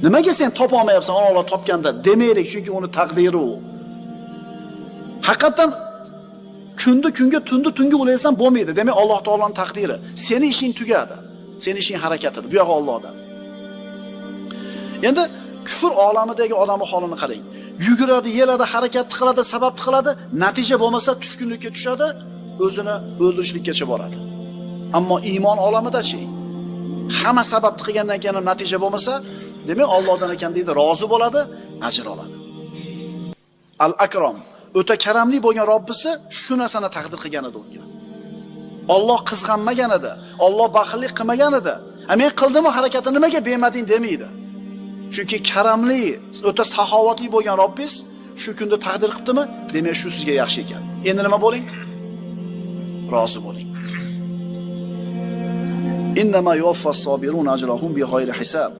Nimaga sen topa olmayapsan, Alloh topganda demaylik, chunki uni taqdiri u. Haqiqatan kunni kunga, tunni tunga o'laysan bo'lmaydi. Demak, Alloh taoloning taqdiri. Seni ishing tugadi. Seni ishing harakatida. Bu yo'q Allohdan. Endi kufr olamidagi odamning holini qarang. Yuguradi, yeladi, harakat qiladi, sabab qiladi, natija bo'lmasa tushkunlikka tushadi, o'zini o'ldirishlikkacha boradi. Ammo iymon olamida-chi? Hamma sabab qilgandan keyin natija bo'lmasa, demak Allohdan ekan deydi, rozi bo'ladi, ajr oladi. Al-Akram, o'ta karamli bo'lgan Robbisi shu narsani taqdir qilgan edi unga. Alloh qizg'anmagan edi, Alloh baxillik qilmagan edi. Men qildimmi harakatni nimaga bermading demaydi. Chunki karamli, o'ta saxovatli bo'lgan Robbis shu kunda taqdir qilibdimi? Demak, shu sizga yaxshi ekan. Endi nima bo'ling? Rozi bo'ling. Innama yuwaffas sabirun ajrahum bighayri hisab.